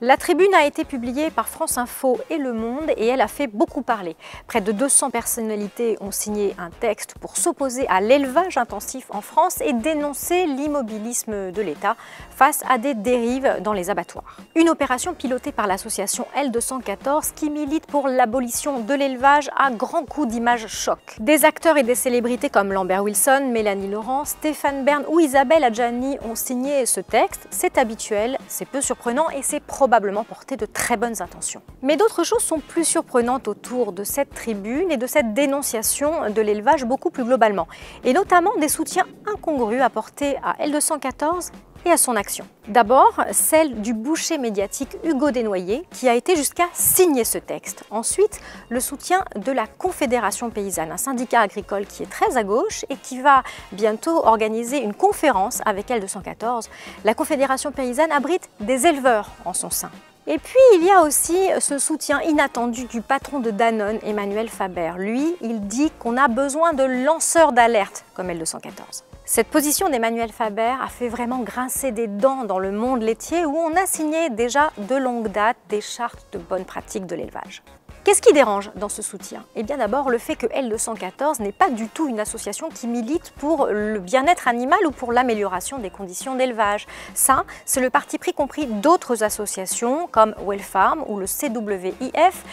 La tribune a été publiée par France Info et Le Monde et elle a fait beaucoup parler. Près de 200 personnalités ont signé un texte pour s'opposer à l'élevage intensif en France et dénoncer l'immobilisme de l'État face à des dérives dans les abattoirs. Une opération pilotée par l'association L214 qui milite pour l'abolition de l'élevage à grands coups d'images choc. Des acteurs et des célébrités comme Lambert Wilson, Mélanie Laurent, Stéphane Bern ou Isabelle Adjani ont signé ce texte. C'est habituel, c'est peu surprenant et c'est probablement porté de très bonnes intentions. Mais d'autres choses sont plus surprenantes autour de cette tribune et de cette dénonciation de l'élevage beaucoup plus globalement, et notamment des soutiens incongrus apportés à L214 et à son action. D'abord, celle du boucher médiatique Hugo Desnoyers, qui a été jusqu'à signer ce texte. Ensuite, le soutien de la Confédération paysanne, un syndicat agricole qui est très à gauche et qui va bientôt organiser une conférence avec L214. La Confédération paysanne abrite des éleveurs en son sein. Et puis, il y a aussi ce soutien inattendu du patron de Danone, Emmanuel Faber. Lui, il dit qu'on a besoin de lanceurs d'alerte comme L214. Cette position d'Emmanuel Faber a fait vraiment grincer des dents dans le monde laitier où on a signé déjà de longue date des chartes de bonnes pratiques de l'élevage. Qu'est-ce qui dérange dans ce soutien? Eh bien d'abord le fait que L214 n'est pas du tout une association qui milite pour le bien-être animal ou pour l'amélioration des conditions d'élevage. Ça, c'est le parti pris compris d'autres associations comme Wellfarm ou le CWIF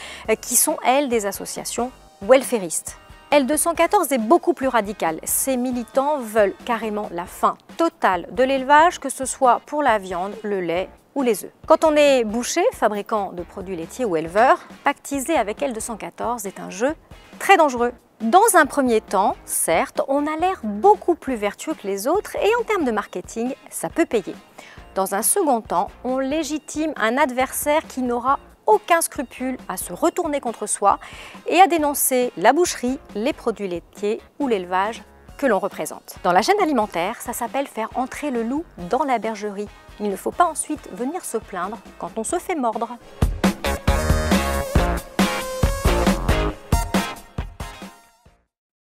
qui sont, elles, des associations welfaristes. L214 est beaucoup plus radical. Ces militants veulent carrément la fin totale de l'élevage, que ce soit pour la viande, le lait ou les œufs. Quand on est boucher, fabricant de produits laitiers ou éleveur, pactiser avec L214 est un jeu très dangereux. Dans un premier temps, certes, on a l'air beaucoup plus vertueux que les autres et en termes de marketing, ça peut payer. Dans un second temps, on légitime un adversaire qui n'aura aucun scrupule à se retourner contre soi et à dénoncer la boucherie, les produits laitiers ou l'élevage que l'on représente. Dans la chaîne alimentaire, ça s'appelle faire entrer le loup dans la bergerie. Il ne faut pas ensuite venir se plaindre quand on se fait mordre.